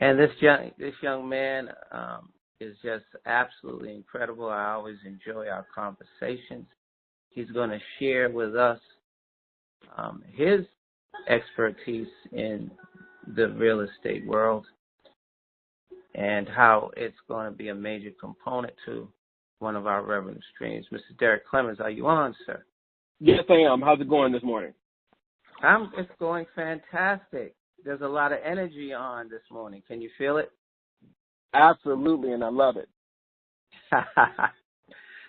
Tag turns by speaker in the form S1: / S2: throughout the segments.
S1: And this young man is just absolutely incredible. I always enjoy our conversations. He's going to share with us his expertise in the real estate world and how it's going to be a major component to one of our revenue streams. Mr. Derek Clemons, are you on, sir?
S2: Yes, I am. How's it going this morning?
S1: It's going fantastic. There's a lot of energy on this morning. Can you feel it?
S2: Absolutely, and I love it.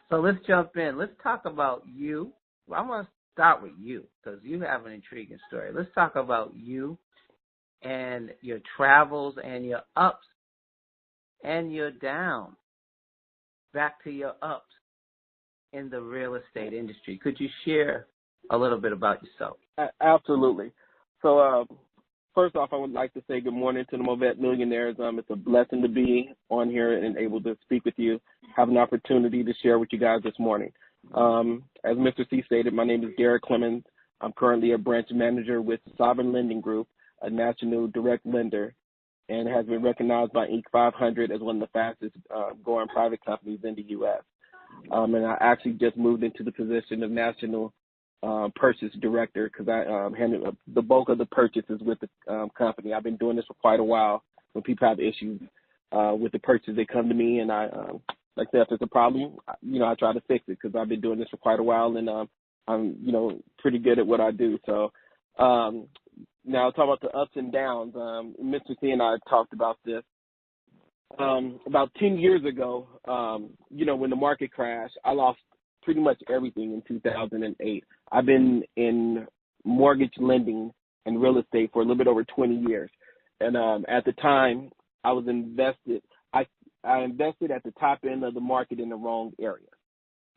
S1: So let's jump in. Let's talk about you. Well, I'm going to start with you because you have an intriguing story. Let's talk about you and your travels and your ups and your downs. Back to your ups in the real estate industry. Could you share a little bit about yourself?
S2: Absolutely. So first off, I would like to say good morning to the MVET millionaires. It's a blessing to be on here and able to speak with you, have an opportunity to share with you guys this morning. As Mr. C stated, my name is Derek Clemons. I'm currently a branch manager with Sovereign Lending Group, a national direct lender, and has been recognized by Inc. 500 as one of the fastest growing private companies in the U.S. And I actually just moved into the position of national purchase director because I handle the bulk of the purchases with the company. I've been doing this for quite a while. When people have issues with the purchase, they come to me, and I, like I said, if there's a problem, I try to fix it because I've been doing this for quite a while, and I'm, pretty good at what I do. So now talk about the ups and downs. Mr. C and I talked about this. About 10 years ago, when the market crashed, I lost pretty much everything in 2008. I've been in mortgage lending and real estate for a little bit over 20 years. And at the time, I was invested. I invested at the top end of the market in the wrong area.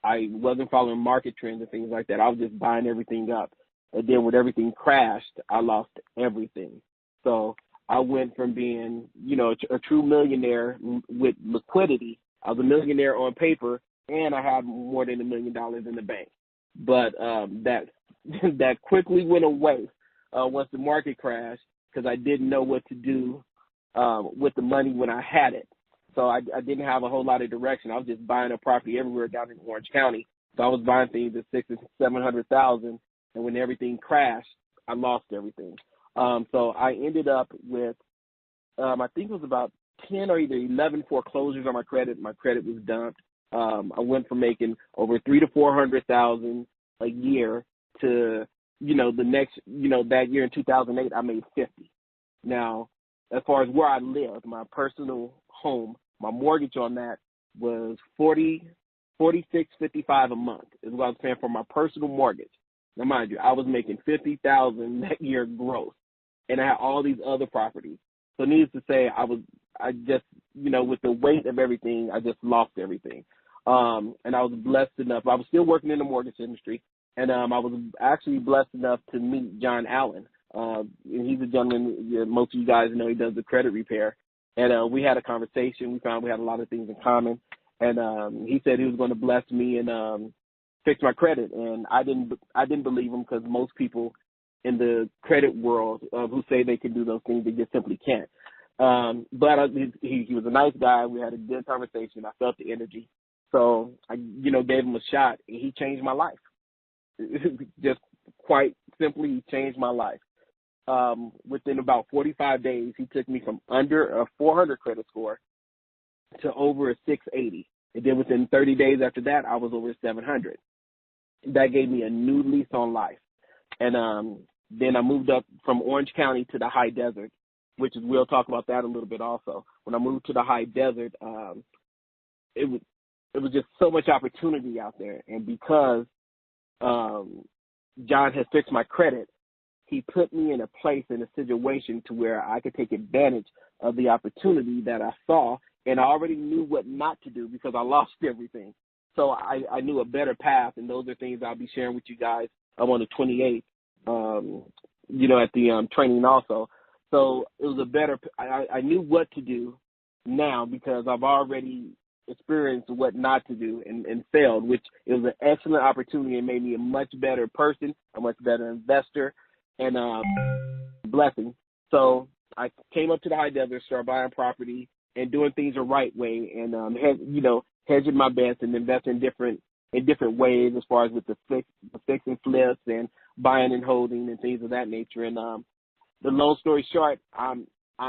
S2: I wasn't following market trends and things like that. I was just buying everything up. And then when everything crashed, I lost everything. So I went from being, a true millionaire with liquidity. I was a millionaire on paper, and I had more than $1 million in the bank. But that quickly went away once the market crashed because I didn't know what to do with the money when I had it. So I didn't have a whole lot of direction. I was just buying a property everywhere down in Orange County. So I was buying things at $600,000 and $700,000, and when everything crashed, I lost everything. So I ended up with, I think it was about 10 or either 11 foreclosures on my credit. My credit was dumped. I went from making over $300,000 to $400,000 a year to, the next, that year in 2008, I made 50. Now, as far as where I lived, my personal home, my mortgage on that was $46.55 a month is what I was paying for my personal mortgage. Now, mind you, I was making $50,000 that year gross, and I had all these other properties. So needless to say, I just, with the weight of everything, I just lost everything. And I was blessed enough. I was still working in the mortgage industry, and I was actually blessed enough to meet John Allen. And he's a gentleman, most of you guys know he does the credit repair. And we had a conversation. We found we had a lot of things in common. And he said he was going to bless me and fix my credit. And I didn't believe him because most people in the credit world who say they can do those things, they just simply can't. But he was a nice guy. We had a good conversation. I felt the energy. So I, gave him a shot, and he changed my life. Just quite simply, he changed my life. Within about 45 days, he took me from under a 400 credit score to over a 680. And then within 30 days after that, I was over 700. That gave me a new lease on life. And then I moved up from Orange County to the high desert, which is, we'll talk about that a little bit also. When I moved to the high desert, it was just so much opportunity out there. And because John has fixed my credit, he put me in a place, in a situation to where I could take advantage of the opportunity that I saw, and I already knew what not to do because I lost everything. So I knew a better path, and those are things I'll be sharing with you guys on the 28th, at the training also. So it was I knew what to do now because I've already experienced what not to do and failed, which it was an excellent opportunity and made me a much better person, a much better investor, and blessing. So I came up to the high desert, started buying property and doing things the right way, and hedging my bets and investing in different ways as far as with the fix and flips and buying and holding and things of that nature. And the long story short, I'm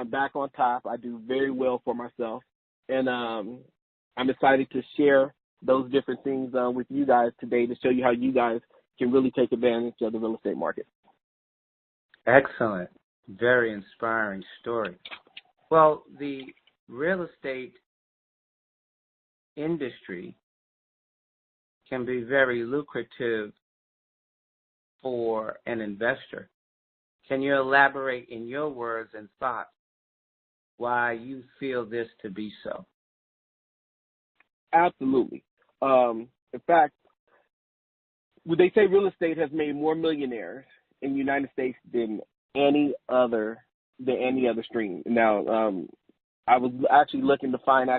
S2: back on top. I do very well for myself, and I'm excited to share those different things with you guys today to show you how you guys can really take advantage of the real estate market.
S1: Excellent. Very inspiring story. Well, the real estate industry can be very lucrative for an investor. Can you elaborate in your words and thoughts why you feel this to be so?
S2: Absolutely. In fact, they say real estate has made more millionaires in the United States than any other stream. Now, I was actually looking to find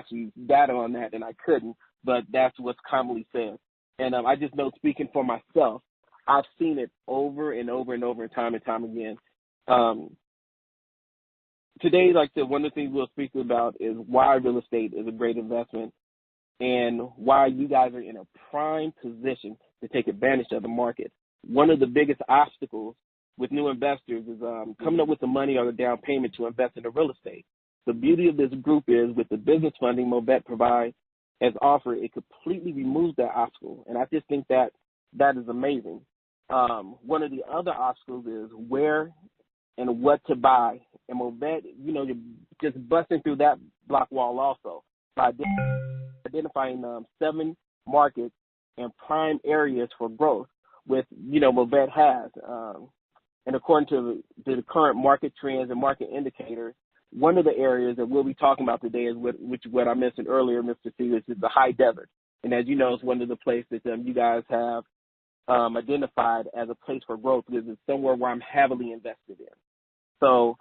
S2: data on that, and I couldn't, but that's what's commonly said. And I just know, speaking for myself, I've seen it over and over and over and time again. Today, like I said, one of the things we'll speak about is why real estate is a great investment and why you guys are in a prime position to take advantage of the market. One of the biggest obstacles with new investors is coming up with the money or the down payment to invest in the real estate. The beauty of this group is with the business funding MVET provides as offered, it completely removes that obstacle. And I just think that is amazing. One of the other obstacles is where and what to buy. And MVET, you're just busting through that block wall also by identifying 7 markets and prime areas for growth, with MVET has. And according to the current market trends and market indicators, one of the areas that we'll be talking about today is what I mentioned earlier, Mr. C, is the high desert. And as you know, it's one of the places that you guys have identified as a place for growth, because it's somewhere where I'm heavily invested in. So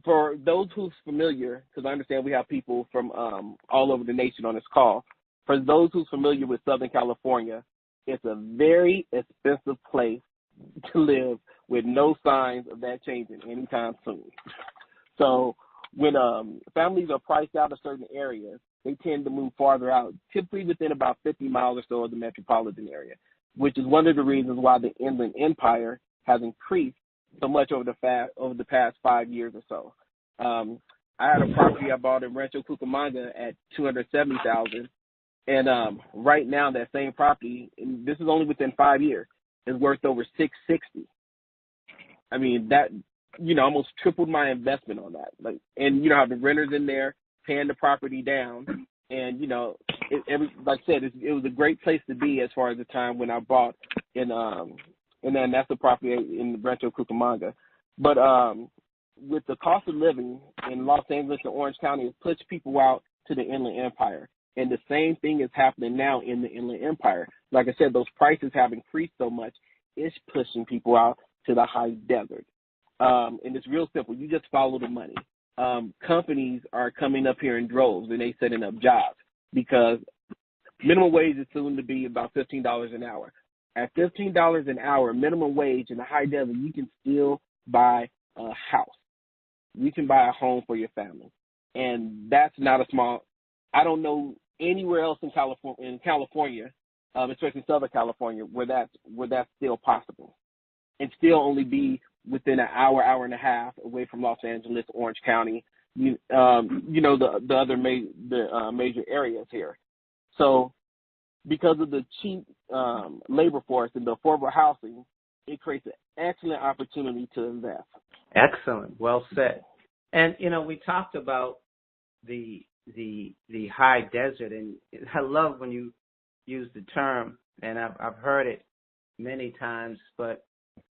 S2: for those who's familiar, because I understand we have people from all over the nation on this call, for those who's familiar with Southern California, it's a very expensive place to live with no signs of that changing anytime soon. So when families are priced out of certain areas, they tend to move farther out, typically within about 50 miles or so of the metropolitan area, which is one of the reasons why the Inland Empire has increased so much over the past 5 years or so. I had a property I bought in Rancho Cucamonga at $270,000, and right now that same property, and this is only within 5 years, is worth over $660,000. I mean, that almost tripled my investment on that. And have the renters in there paying the property down, and like I said, it was a great place to be as far as the time when I bought, and then that's the property in Rancho Cucamonga. But with the cost of living in Los Angeles and Orange County, it pushed people out to the Inland Empire. And the same thing is happening now in the Inland Empire. Like I said, those prices have increased so much, it's pushing people out to the high desert. And it's real simple. You just follow the money. Companies are coming up here in droves, and they setting up jobs because minimum wage is soon to be about $15 an hour. At $15 an hour, minimum wage in the high desert, you can still buy a house. You can buy a home for your family. And that's not a small – I don't know anywhere else in California, especially Southern California, where that's still possible, and still only be within an hour and a half away from Los Angeles, Orange County, the other major areas here. So because of the cheap labor force and the affordable housing, it creates an excellent opportunity to invest.
S1: Excellent. Well said. And, we talked about the high desert, and I love when you use the term, and I've heard it many times, but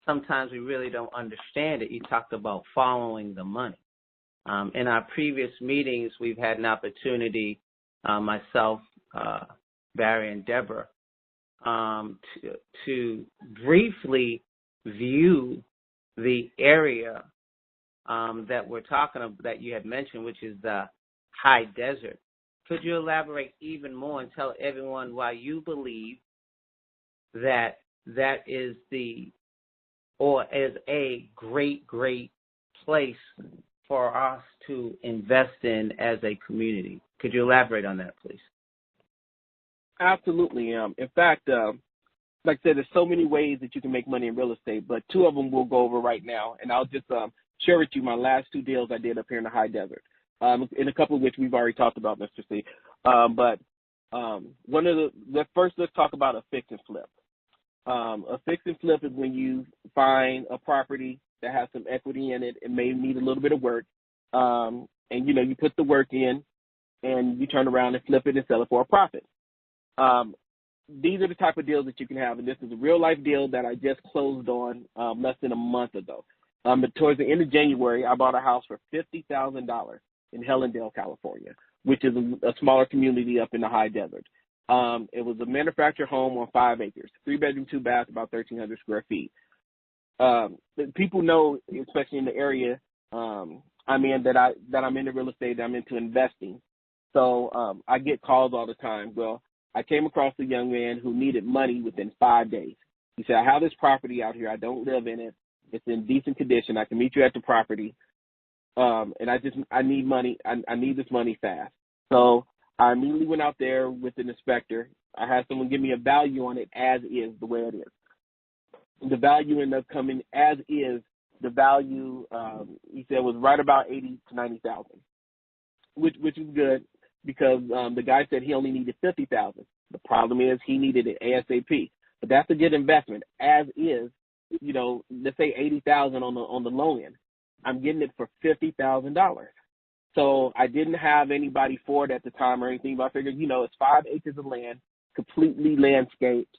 S1: sometimes we really don't understand it. You talked about following the money. In our previous meetings, we've had an opportunity, myself, Barry, and Deborah, to briefly view the area that we're talking about, that you had mentioned, which is the high desert. Could you elaborate even more and tell everyone why you believe that is a great place for us to invest in as a community. Could you elaborate on that, please?
S2: Absolutely. In fact, like I said, there's so many ways that you can make money in real estate, but two of them we'll go over right now, and I'll just share with you my last two deals I did up here in the high desert, in a couple of which we've already talked about, Mr. C. But one of first, let's talk about a fix and flip. A fix and flip is when you find a property that has some equity in it and may need a little bit of work, and you put the work in, and you turn around and flip it and sell it for a profit. These are the type of deals that you can have, and this is a real-life deal that I just closed on less than a month ago. But towards the end of January, I bought a house for $50,000 in Helendale, California, which is a smaller community up in the high desert. It was a manufactured home on 5 acres, 3-bedroom, 2-bath, about 1,300 square feet. People know, especially in the area I'm in, that I'm into real estate, that I'm into investing. So I get calls all the time. Well, I came across a young man who needed money within 5 days. He said, I have this property out here. I don't live in it. It's in decent condition. I can meet you at the property. And I need money. I need this money fast. So I immediately went out there with an inspector. I had someone give me a value on it as is, the way it is. The value ended up coming as is. The value, he said, was right about $80,000 to $90,000, which is good. Because the guy said he only needed $50,000. The problem is he needed it ASAP. But that's a good investment. As is, let's say $80,000 on the low end. I'm getting it for $50,000. So I didn't have anybody for it at the time or anything, but I figured, it's 5 acres of land, completely landscaped.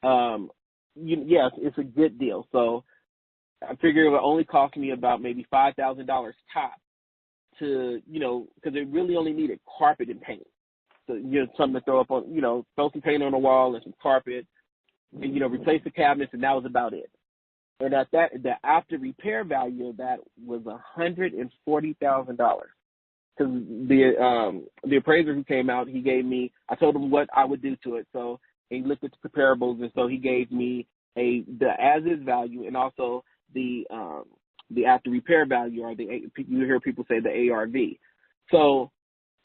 S2: Yes, it's a good deal. So I figured it would only cost me about maybe $5,000 top. To, because it really only needed carpet and paint. So, something to throw up on, throw some paint on the wall and some carpet and, replace the cabinets, and that was about it. And at that, the after repair value of that was $140,000. Because the appraiser who came out, I told him what I would do to it. So he looked at the comparables, and so he gave me the as-is value and also the after repair value, or you hear people say the ARV. So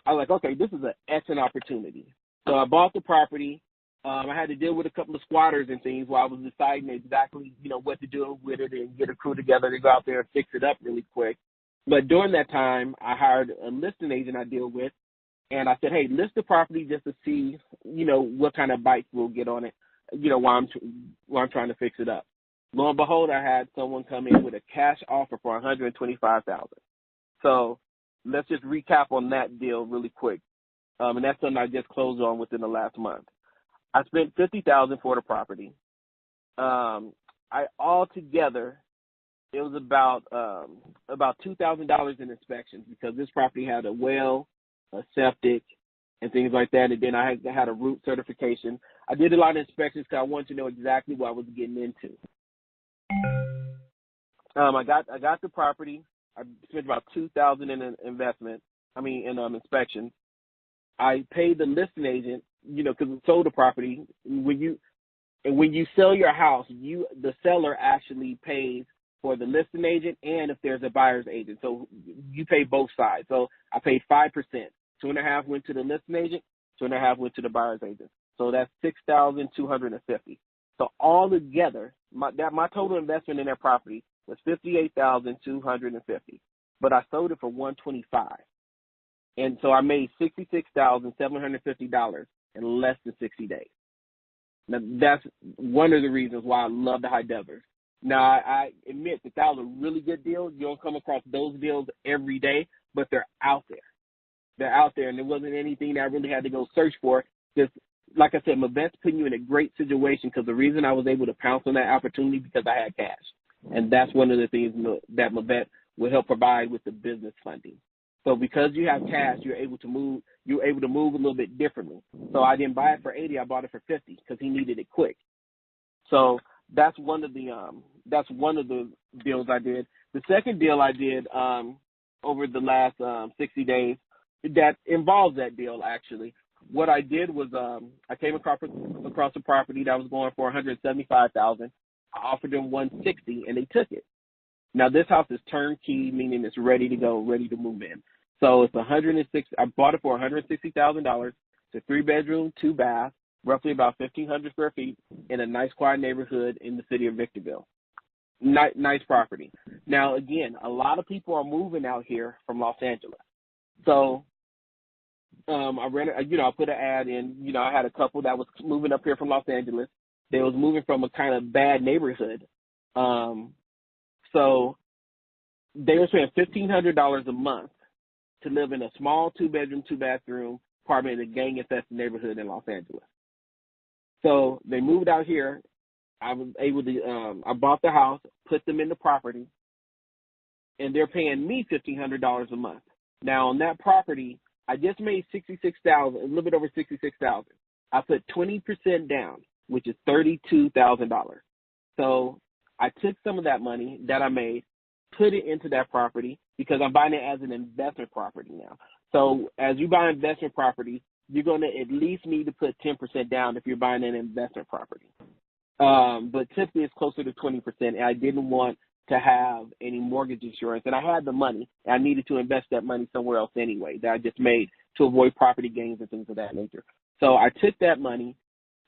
S2: I was like, okay, this is an excellent opportunity. So I bought the property. I had to deal with a couple of squatters and things while I was deciding exactly, what to do with it and get a crew together to go out there and fix it up really quick. But during that time, I hired a listing agent I deal with, and I said, hey, list the property just to see, what kind of bites we'll get on it, while I'm trying to fix it up. Lo and behold, I had someone come in with a cash offer for $125,000. So let's just recap on that deal really quick. And that's something I just closed on within the last month. I spent $50,000 for the property. Altogether, it was about $2,000 in inspections because this property had a well, a septic, and things like that. And then I had a root certification. I did a lot of inspections because I wanted to know exactly what I was getting into. I got the property. I spent about $2,000 in inspections. I paid the listing agent, because it sold the property. When you sell your house, the seller actually pays for the listing agent and if there's a buyer's agent. So you pay both sides. So I paid 5%. 2.5 went to the listing agent. 2.5 went to the buyer's agent. So that's $6,250. So all together, my total investment in that property was $58,250, but I sold it for $125, and so I made $66,750 in less than 60 days. Now that's one of the reasons why I love the high desert. Now I admit that was a really good deal. You don't come across those deals every day, but they're out there. They're out there, and it wasn't anything that I really had to go search for. Just like I said, MVET's putting you in a great situation because the reason I was able to pounce on that opportunity because I had cash. And that's one of the things that MVET will help provide with the business funding. So because you have cash, you're able to move a little bit differently. So I didn't buy it for 80, I bought it for 50 because he needed it quick. So that's one of the deals I did. The second deal I did over the last 60 days that involves that deal actually. What I did was I came across a property that was going for $175,000. I offered them $160, and they took it. Now, this house is turnkey, meaning it's ready to go, ready to move in. So it's 106. I bought it for $160,000. It's a 3-bedroom, 2-bath, roughly about 1,500 square feet in a nice, quiet neighborhood in the city of Victorville. Nice property. Now, again, a lot of people are moving out here from Los Angeles. So I put an ad in. I had a couple that was moving up here from Los Angeles. They was moving from a kind of bad neighborhood. So they were paying $1,500 a month to live in a small 2-bedroom, 2-bathroom apartment in a gang-infested neighborhood in Los Angeles. So they moved out here. I was able to, I bought the house, put them in the property, and they're paying me $1,500 a month. Now, on that property, I just made $66,000, a little bit over $66,000. I put 20% down, which is $32,000. So I took some of that money that I made, put it into that property because I'm buying it as an investment property now. So as you buy investment property, you're going to at least need to put 10% down if you're buying an investment property. But typically it's closer to 20%, and I didn't want to have any mortgage insurance. And I had the money, and I needed to invest that money somewhere else anyway that I just made to avoid property gains and things of that nature. So I took that money,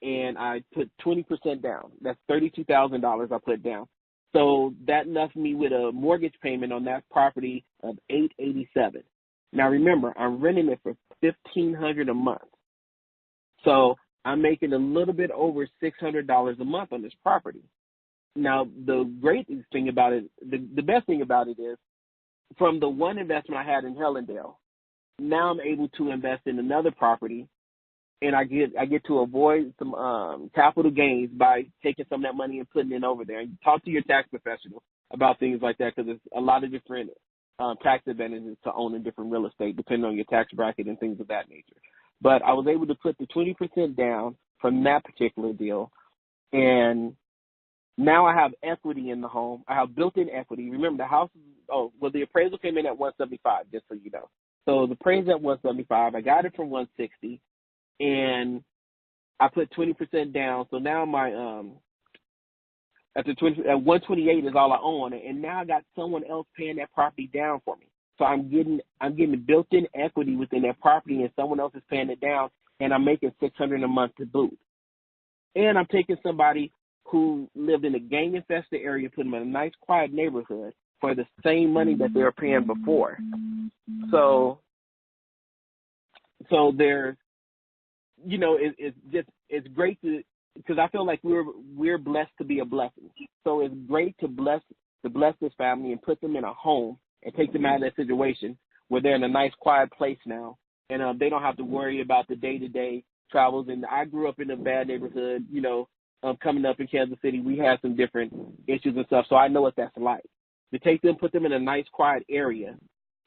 S2: and I put 20% down. That's $32,000 I put down. So that left me with a mortgage payment on that property of $887. Now remember, I'm renting it for $1,500 a month. So I'm making a little bit over $600 a month on this property. Now, the great thing about it, the best thing about it is, from the one investment I had in Hellendale, now I'm able to invest in another property, and I get to avoid some capital gains by taking some of that money and putting it over there. And talk to your tax professional about things like that, because there's a lot of different tax advantages to owning different real estate, depending on your tax bracket and things of that nature. But I was able to put the 20% down from that particular deal, and now I have equity in the home. I have built-in equity. Remember, the house the appraisal came in at $175, just so you know. So the appraisal at $175. I got it from $160, and I put 20% down. So now my at $128 is all I own, and now I got someone else paying that property down for me. So I'm getting built-in equity within that property, and someone else is paying it down, and I'm making $600 a month to boot. And I'm taking somebody who lived in a gang-infested area, put them in a nice, quiet neighborhood for the same money that they were paying before. So there's, it's great to, because I feel like we're blessed to be a blessing. So it's great to bless this family and put them in a home and take them out of that situation where they're in a nice, quiet place now, and they don't have to worry about the day-to-day travels. And I grew up in a bad neighborhood, coming up in Kansas City. We had some different issues and stuff, so I know what that's like. To take them, put them in a nice, quiet area,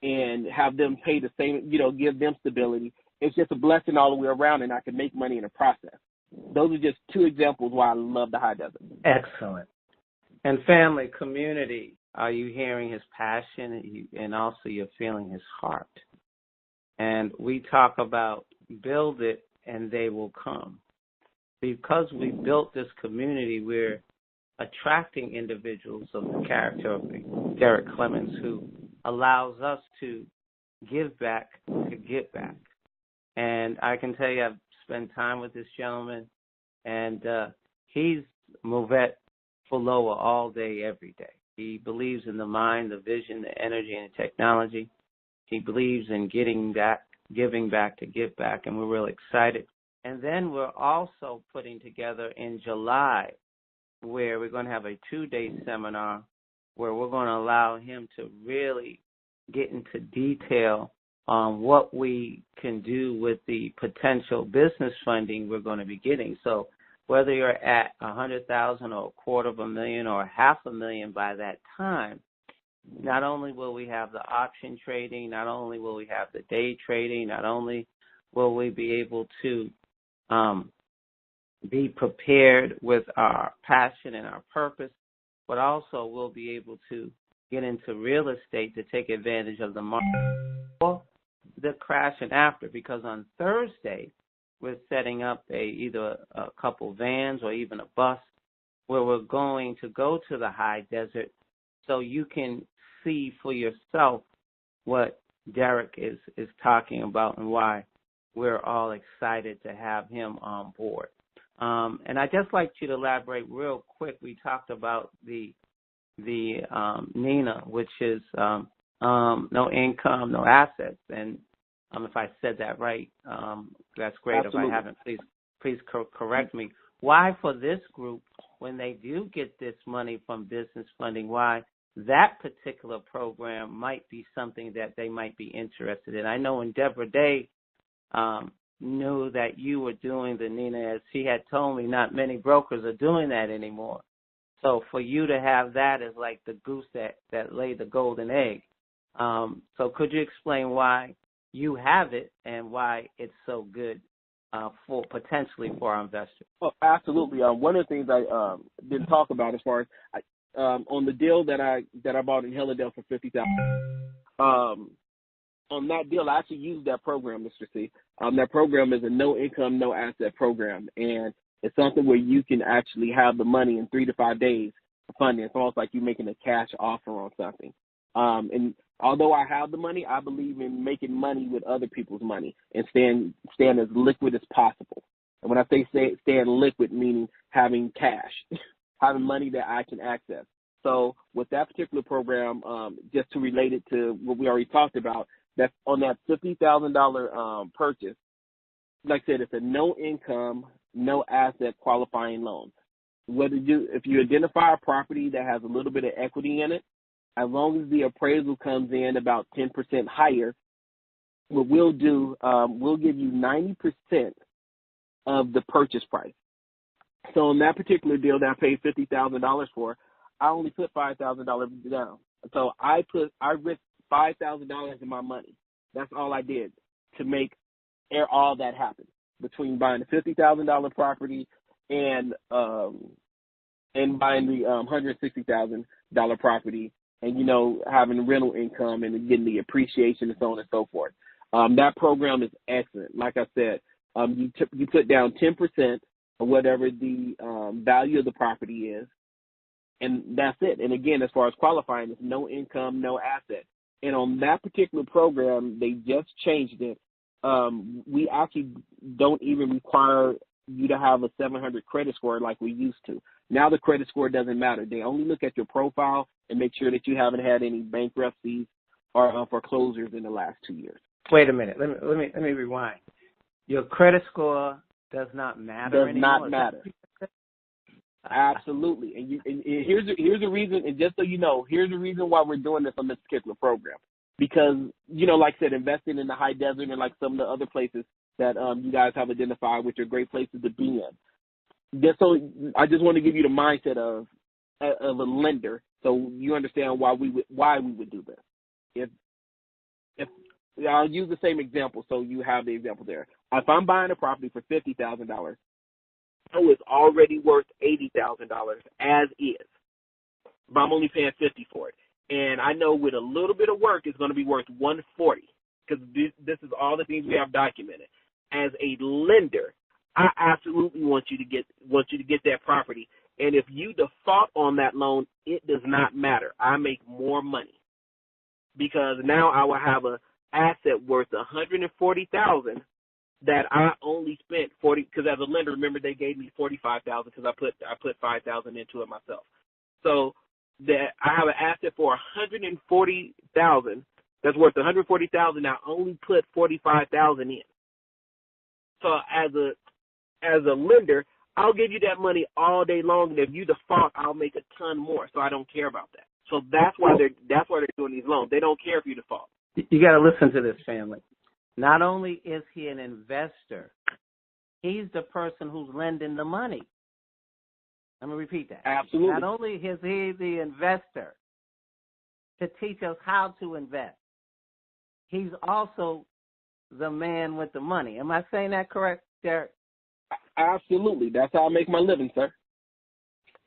S2: and have them pay the same, give them stability, it's just a blessing all the way around, and I can make money in the process. Those are just two examples why I love the high desert.
S1: Excellent. And family, community, are you hearing his passion, and also you're feeling his heart? And we talk about build it and they will come. Because we built this community, we're attracting individuals of the character of Derek Clemons, who allows us to give back, to get back. And I can tell you, I've spent time with this gentleman, and he's MVET follower all day, every day. He believes in the mind, the vision, the energy, and the technology. He believes in giving back to give back, and we're really excited. And then we're also putting together in July, where we're going to have a 2-day seminar where we're going to allow him to really get into detail on what we can do with the potential business funding we're going to be getting. So whether you're at $100,000 or $250,000 or $500,000 by that time, not only will we have the option trading, not only will we have the day trading, not only will we be able to be prepared with our passion and our purpose, but also we'll be able to get into real estate to take advantage of the market or the crash and after, because on Thursday we're setting up either a couple vans or even a bus where we're going to go to the high desert so you can see for yourself what Derek is talking about and why we're all excited to have him on board. And I'd just like you to elaborate real quick. We talked about the NINA, which is no income, no assets. And if I said that right, that's great.
S2: Absolutely.
S1: If I haven't, please correct me. Why for this group, when they do get this money from business funding, why that particular program might be something that they might be interested in? I know when Deborah Day knew that you were doing the NINA, as she had told me, not many brokers are doing that anymore. So for you to have that is like the goose that laid the golden egg. So could you explain why you have it and why it's so good for potentially for our investors?
S2: Oh, absolutely. One of the things I didn't talk about as far as on the deal that I bought in Hillendale for $50,000. On that deal, I actually used that program, Mr. C. That program is a no income, no asset program, and it's something where you can actually have the money in 3 to 5 days for funding. It's almost like you're making a cash offer on something. And although I have the money, I believe in making money with other people's money and staying as liquid as possible. And when I say staying liquid, meaning having cash, having money that I can access. So with that particular program, just to relate it to what we already talked about, that's on that $50,000 purchase. Like I said, it's a no income, no asset qualifying loan. If you identify a property that has a little bit of equity in it, as long as the appraisal comes in about 10% higher, what we'll do, we'll give you 90% of the purchase price. So on that particular deal that I paid $50,000 for, I only put $5,000 down. So I risked $5,000 in my money. That's all I did to make all that happen between buying the $50,000 property and buying the $160,000 property, and having rental income and getting the appreciation and so on and so forth. That program is excellent. Like I said, you put down 10% of whatever the value of the property is, and that's it. And again, as far as qualifying, it's no income, no asset. And on that particular program, they just changed it. We actually don't even require you to have a 700 credit score like we used to. Now the credit score doesn't matter. They only look at your profile and make sure that you haven't had any bankruptcies or foreclosures in the last 2 years.
S1: Wait a minute. Let me rewind. Your credit score does not matter anymore?
S2: Does not matter. Absolutely. And here's the reason, and just so you know, here's the reason why we're doing this on this particular program. Because, like I said, investing in the high desert and like some of the other places that you guys have identified, which are great places to be in. I just want to give you the mindset of a lender, so you understand why we would do this. If I'll use the same example, so you have the example there. If I'm buying a property for $50,000, know it's already worth $80,000 as is, but I'm only paying $50,000 for it. And I know with a little bit of work, it's going to be worth $140,000 because this is all the things we have documented. As a lender, I absolutely want you to get that property. And if you default on that loan, it does not matter. I make more money because now I will have an asset worth $140,000 that I only spent $40,000 because as a lender, remember they gave me $45,000 because I put $5,000 into it myself. So that I have an asset for $140,000 that's worth $140,000. I only put $45,000 in. So as a lender, I'll give you that money all day long, and if you default, I'll make a ton more. So I don't care about that. So that's why they're doing these loans. They don't care if you default.
S1: You got to listen to this, family. Not only is he an investor, he's the person who's lending the money. Let me repeat that.
S2: Absolutely.
S1: Not only is he the investor to teach us how to invest, he's also the man with the money. Am I saying that correct, Derek?
S2: Absolutely. That's how I make my living, sir.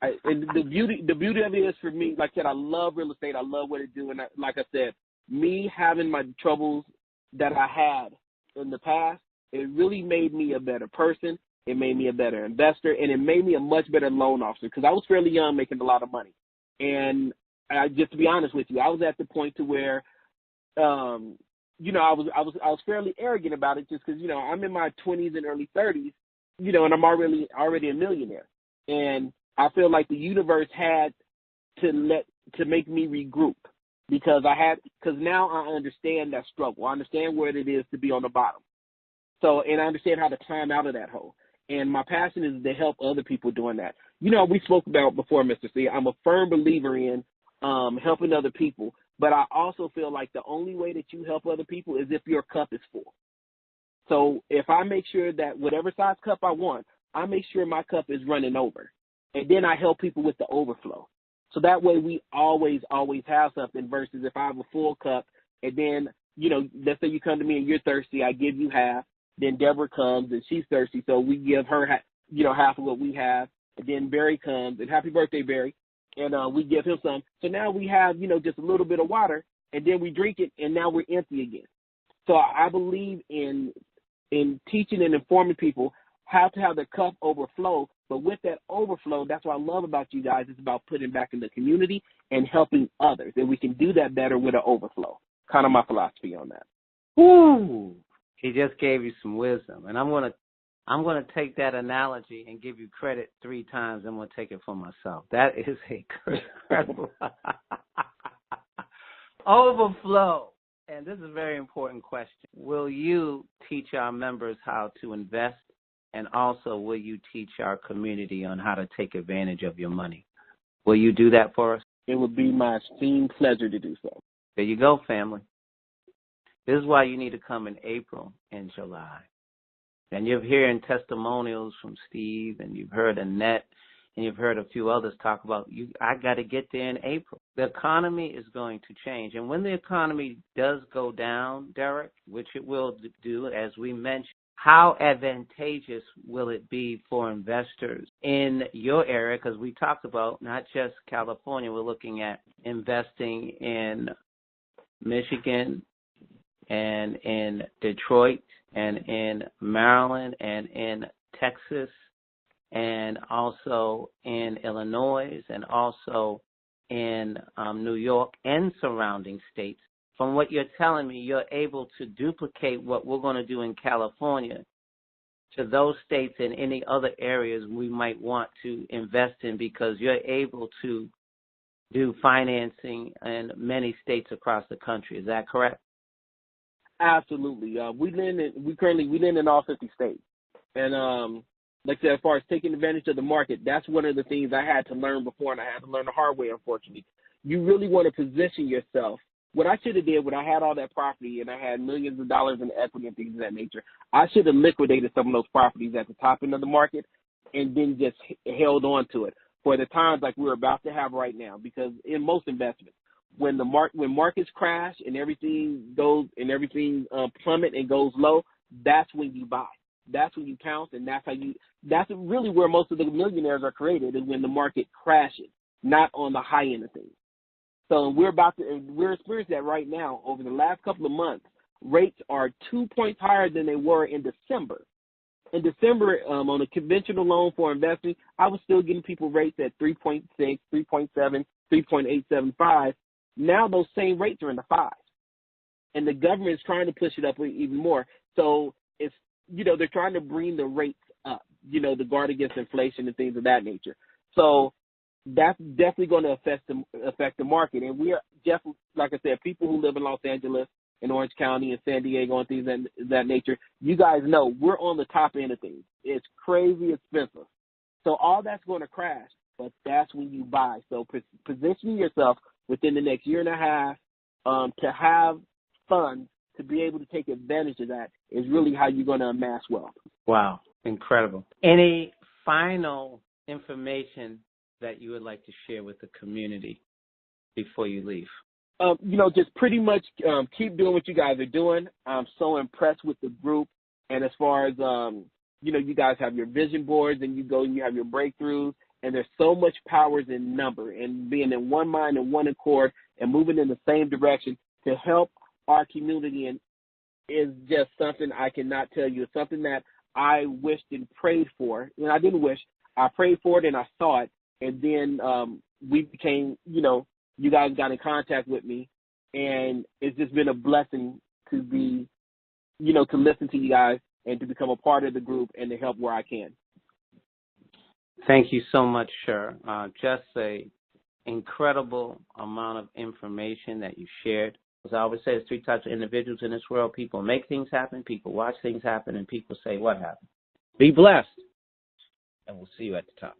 S2: And the beauty of it is for me, like I said, I love real estate. I love what it do. And like I said, me having my troubles that I had in the past, it really made me a better person. It made me a better investor, and it made me a much better loan officer because I was fairly young making a lot of money. And just to be honest with you, I was at the point to where, you know, I was fairly arrogant about it, just because, you know, I'm in my 20s and early 30s, you know, and I'm already a millionaire, and I feel like the universe had to make me regroup, because now I understand that struggle. I understand what it is to be on the bottom. So, and I understand how to climb out of that hole. And my passion is to help other people doing that. You know, we spoke about before, Mr. C, I'm a firm believer in helping other people, but I also feel like the only way that you help other people is if your cup is full. So if I make sure that whatever size cup I want, I make sure my cup is running over. And then I help people with the overflow. So that way we always have something, versus if I have a full cup and then, you know, let's say you come to me and you're thirsty, I give you half. Then Deborah comes and she's thirsty, so we give her, you know, half of what we have. And then Barry comes, and happy birthday, Barry, and we give him some. So now we have, you know, just a little bit of water, and then we drink it, and now we're empty again. So I believe in teaching and informing people how to have their cup overflow. But with that overflow, that's what I love about you guys. It's about putting back in the community and helping others, and we can do that better with an overflow. Kind of my philosophy on that.
S1: Woo! He just gave you some wisdom, and I'm gonna take that analogy and give you credit 3 times. I'm gonna take it for myself. That is incredible. Overflow, and this is a very important question. Will you teach our members how to invest, and also will you teach our community on how to take advantage of your money? Will you do that for us?
S2: It would be my esteemed pleasure to do so.
S1: There you go, family. This is why you need to come in April and July. And you're hearing testimonials from Steve, and you've heard Annette, and you've heard a few others talk about, I got to get there in April. The economy is going to change. And when the economy does go down, Derek, which it will do, as we mentioned, how advantageous will it be for investors in your area? Because we talked about not just California, we're looking at investing in Michigan, and in Detroit, and in Maryland, and in Texas, and also in Illinois, and also in New York and surrounding states. From what you're telling me, you're able to duplicate what we're going to do in California to those states and any other areas we might want to invest in, because you're able to do financing in many states across the country. Is that correct?
S2: Absolutely. We lend in all 50 states. And like I said, as far as taking advantage of the market, that's one of the things I had to learn before, and I had to learn the hard way, unfortunately. You really want to position yourself. What I should have did when I had all that property and I had millions of dollars in equity and things of that nature, I should have liquidated some of those properties at the top end of the market and then just held on to it for the times like we're about to have right now. Because in most investments, when markets crash and everything plummet and goes low, that's when you buy. That's when you pounce, and that's really where most of the millionaires are created, is when the market crashes, not on the high end of things. So we're experiencing that right now. Over the last couple of months, rates are 2 points higher than they were in December. In December, on a conventional loan for investing, I was still getting people rates at 3.6, 3.7, 3.875. Now those same rates are in the 5s, and the government is trying to push it up even more. So it's, you know, they're trying to bring the rates up, you know, to guard against inflation and things of that nature. So that's definitely going to affect the market. And we are definitely, like I said, people who live in Los Angeles and Orange County and San Diego and things of that nature, you guys know we're on the top end of things. It's crazy expensive. So all that's going to crash, but that's when you buy. So positioning yourself within the next year and a half to have funds to be able to take advantage of that is really how you're going to amass wealth.
S1: Wow, incredible. Any final information that you would like to share with the community before you leave?
S2: You know, just pretty much keep doing what you guys are doing. I'm so impressed with the group. And as far as, you know, you guys have your vision boards and you go and you have your breakthroughs. And there's so much power in number and being in one mind and one accord and moving in the same direction to help our community, and is just something I cannot tell you. It's something that I wished and prayed for. And I didn't wish. I prayed for it and I saw it. And then we became, you know, you guys got in contact with me, and it's just been a blessing to be, to listen to you guys and to become a part of the group and to help where I can.
S1: Thank you so much, sir. Just a incredible amount of information that you shared. As I always say, there's three types of individuals in this world. People make things happen, people watch things happen, and people say what happened. Be blessed, and we'll see you at the top.